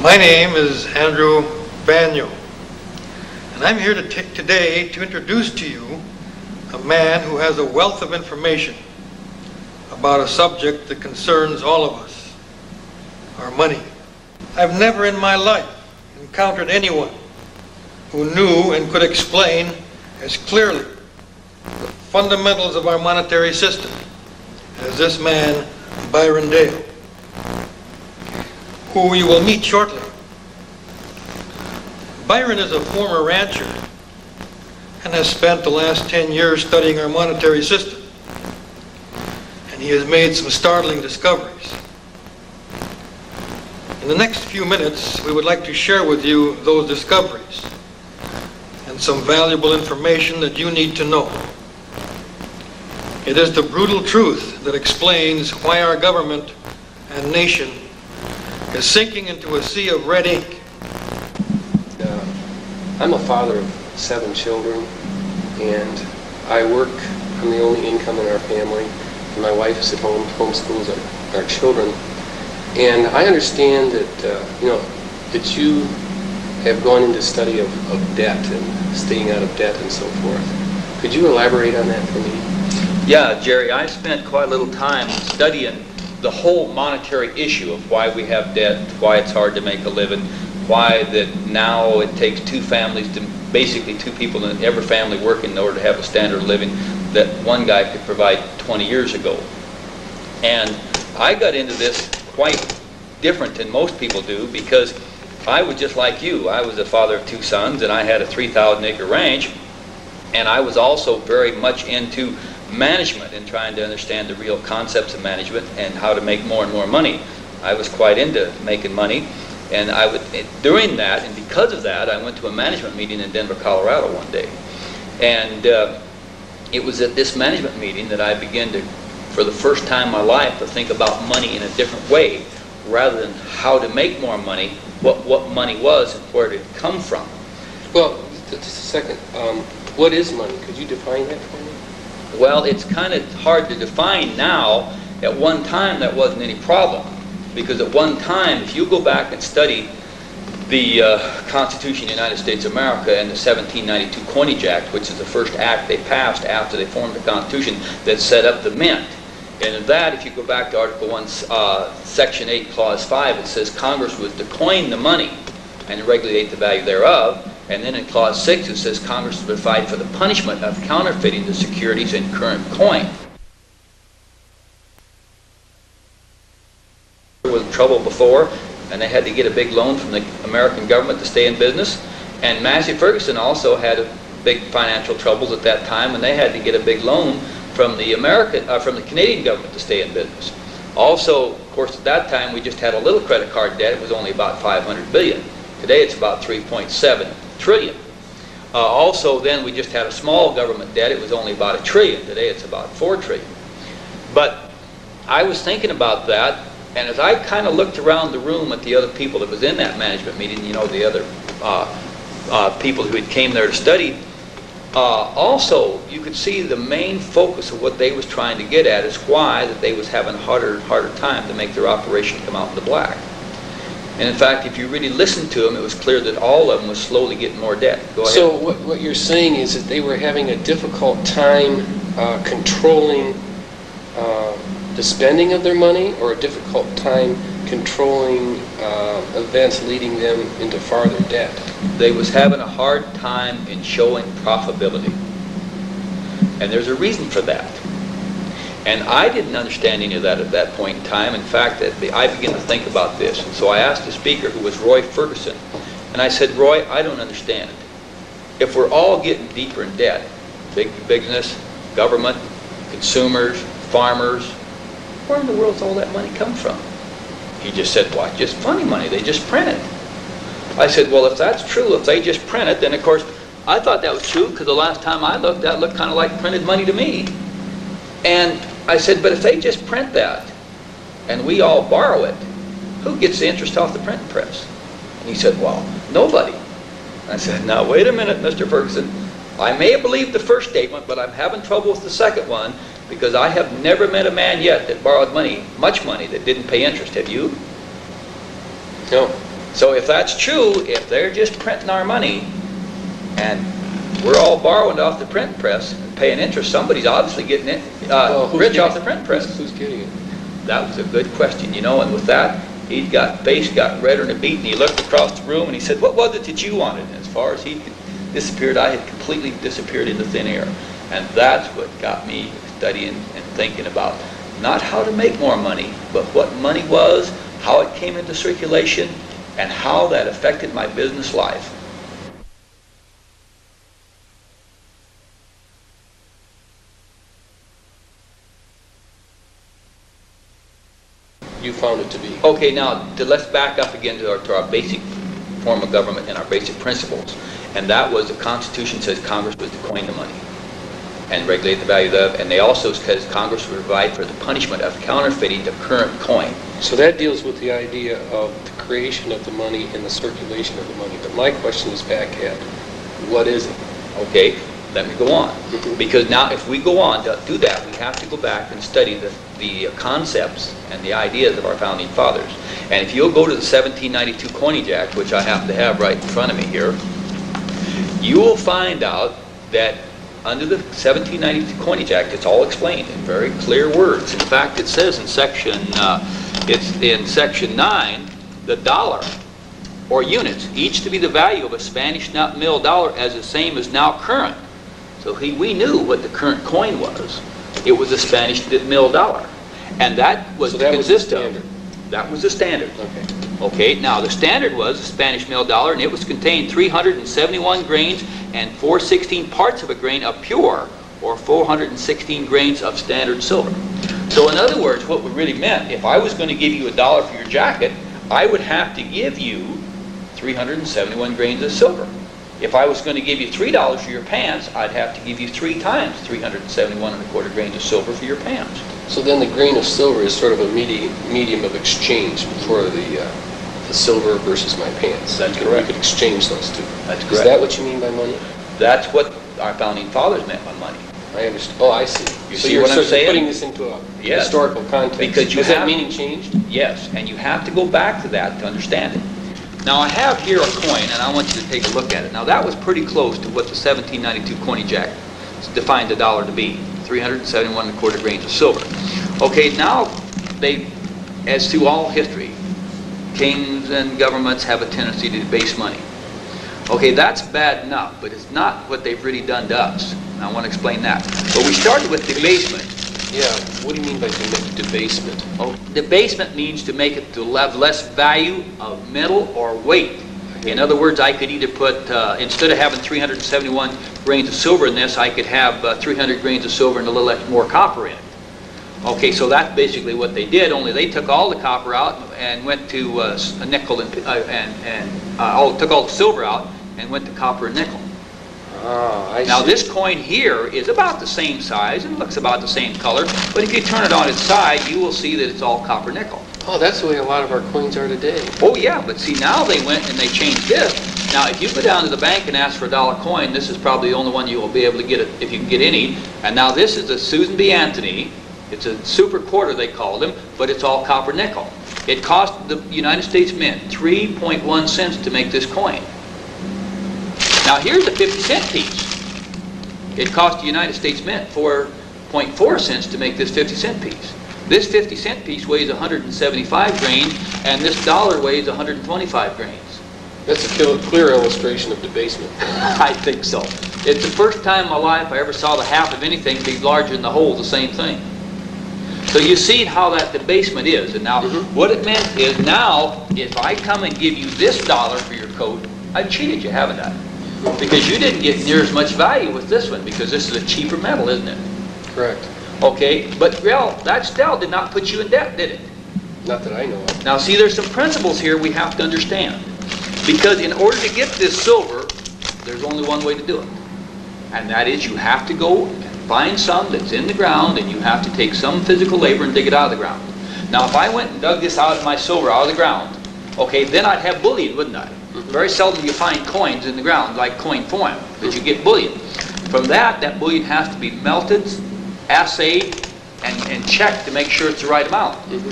My name is Andrew Banyo, and I'm here today to introduce to you a man who has a wealth of information about a subject that concerns all of us, our money. I've never in my life encountered anyone who knew and could explain as clearly the fundamentals of our monetary system as this man, Byron Dale, who you will meet shortly. Byron is a former rancher and has spent the last 10 years studying our monetary system, and he has made some startling discoveries. In the next few minutes, we would like to share with you those discoveries and some valuable information that you need to know. It is the brutal truth that explains why our government and nation is sinking into a sea of red ink. I'm a father of 7 children, and I work. I'm the only income in our family, and my wife is at home, homeschools our children. And I understand that that you have gone into study of debt and staying out of debt and so forth. Could you elaborate on that for me? Yeah, Jerry, I spent quite a little time studying the whole monetary issue of why we have debt, why it's hard to make a living, why that now it takes 2 families to basically 2 people in every family working in order to have a standard of living that one guy could provide 20 years ago. And I got into this quite different than most people do because I was just like you. I was the father of 2 sons, and I had a 3,000-acre ranch, and I was also very much into management and trying to understand the real concepts of management and how to make more and more money. I was quite into making money, and during that, and because of that, I went to a management meeting in Denver, Colorado one day. And it was at this management meeting that I began to, for the first time in my life, to think about money in a different way, rather than how to make more money, what money was and where it had come from. Well, just a second. What is money? Could you define that for me? Well, it's kind of hard to define now. At one time, that wasn't any problem. Because at one time, if you go back and study the Constitution of the United States of America and the 1792 Coinage Act, which is the first act they passed after they formed the Constitution that set up the mint. And in that, if you go back to Article 1, Section 8, Clause 5, it says Congress was to coin the money and regulate the value thereof. And then in Clause 6, it says Congress will provide for the punishment of counterfeiting the securities in current coin. There was trouble before, and they had to get a big loan from the American government to stay in business. And Massey Ferguson also had big financial troubles at that time, and they had to get a big loan from the Canadian government to stay in business. Also, of course, at that time we just had a little credit card debt. It was only about $500 billion. Today it's about $3.7 trillion. Also, then we just had a small government debt. It was only about $1 trillion. Today it's about $4 trillion. But I was thinking about that, and as I kind of looked around the room at the other people that was in that management meeting, you know, the other people who had came there to study, also you could see the main focus of what they was trying to get at is why that they was having a harder and harder time to make their operation come out in the black. And in fact, if you really listened to them, it was clear that all of them was slowly getting more debt. Go ahead. So what you're saying is that they were having a difficult time controlling the spending of their money, or a difficult time controlling events leading them into farther debt? They was having a hard time in showing profitability. And there's a reason for that. And I didn't understand any of that at that point in time. In fact, I began to think about this. And so I asked the speaker, who was Roy Ferguson, and I said, Roy, I don't understand. If we're all getting deeper in debt, big business, government, consumers, farmers, where in the world does all that money come from? He just said, well, just funny money. They just print it. I said, well, if that's true, if they just print it, then of course, I thought that was true because the last time I looked, that looked kind of like printed money to me. And I said, but if they just print that and we all borrow it, who gets the interest off the printing press? And he said, well, nobody. I said, now wait a minute, Mr. Ferguson. I may have believed the first statement, but I'm having trouble with the second one because I have never met a man yet that borrowed money, much money, that didn't pay interest. Have you? No. So if that's true, if they're just printing our money and we're all borrowing off the print press and paying interest, somebody's obviously getting it rich off the print press. Who's getting it? That was a good question, you know, and with that, face got redder than a beet, and he looked across the room and he said, what was it that you wanted? And as far as he disappeared, I had completely disappeared into thin air. And that's what got me studying and thinking about not how to make more money, but what money was, how it came into circulation, and how that affected my business life. You found it to be. Okay, now let's back up again to our basic form of government and our basic principles. And that was the Constitution says Congress was to coin the money and regulate the value thereof. And they also says Congress would provide for the punishment of counterfeiting the current coin. So that deals with the idea of the creation of the money and the circulation of the money. But my question is back at, what is it? Okay, let me go on. Because now if we go on to do that, we have to go back and study the concepts and the ideas of our founding fathers. And if you'll go to the 1792 Coinage Act, which I happen to have right in front of me here, you will find out that under the 1792 Coinage Act, it's all explained in very clear words. In fact, it says in section 9, the dollar or units, each to be the value of a Spanish mill dollar as the same as now current. So we knew what the current coin was. It was a Spanish mill dollar. And that was That was the standard. Okay. Okay, now the standard was a Spanish mill dollar, and it was contained 371 grains and 416 parts of a grain of pure, or 416 grains of standard silver. So in other words, what we really meant, if I was going to give you $1 for your jacket, I would have to give you 371 grains of silver. If I was going to give you $3 for your pants, I'd have to give you 3 times 371¼ grains of silver for your pants. So then the grain of silver is sort of a medium of exchange for the silver versus my pants. That's We correct. could exchange those two. That's Is correct. that what you mean by money? That's what our founding fathers meant by money. I understand. Oh, I see. You So see you're what I'm sort of saying? putting this into a Yes. historical context. Because you Has that have- meaning changed? Yes, and you have to go back to that to understand it. Now I have here a coin, and I want you to take a look at it. Now that was pretty close to what the 1792 Coinage Act defined the dollar to be, 371¼ grains of silver. Okay, now as through all history, kings and governments have a tendency to debase money. Okay, that's bad enough, but it's not what they've really done to us. And I want to explain that. But we started with debasement. Yeah. What do you mean by debasement? Oh, debasement means to make it to have less value of metal or weight. In other words, I could either put, instead of having 371 grains of silver in this, I could have 300 grains of silver and a little more copper in it. Okay, so that's basically what they did, only they took all the copper out and went to a nickel took all the silver out and went to copper and nickel. Ah, I see. Now this coin here is about the same size and looks about the same color, but if you turn it on its side, you will see that it's all copper nickel. Oh, that's the way a lot of our coins are today. Oh yeah, but see now they went and they changed this. Now if you go down to the bank and ask for a dollar coin, this is probably the only one you will be able to get, if you can get any. And now this is a Susan B. Anthony. It's a super quarter they called them, but it's all copper nickel. It cost the United States Mint 3.1 cents to make this coin. Now here's a 50-cent piece. It cost the United States Mint 4.4 cents to make this 50-cent piece. This 50-cent piece weighs 175 grains, and this dollar weighs 125 grains. That's a clear illustration of debasement. I think so. It's the first time in my life I ever saw the half of anything be larger than the whole, the same thing. So you see how that debasement is. And now what it meant is now if I come and give you this dollar for your coat, I've cheated you, haven't I? Because you didn't get near as much value with this one because this is a cheaper metal, isn't it? Correct. Okay, but well, that still did not put you in debt, did it? Not that I know of. Now see, there's some principles here we have to understand. Because in order to get this silver, there's only one way to do it. And that is you have to go and find some that's in the ground, and you have to take some physical labor and dig it out of the ground. Now if I went and dug this out of my silver out of the ground, okay, then I'd have bullion, wouldn't I? Very seldom you find coins in the ground like coin form, but you get bullion. From that bullion has to be melted, assayed, and checked to make sure it's the right amount.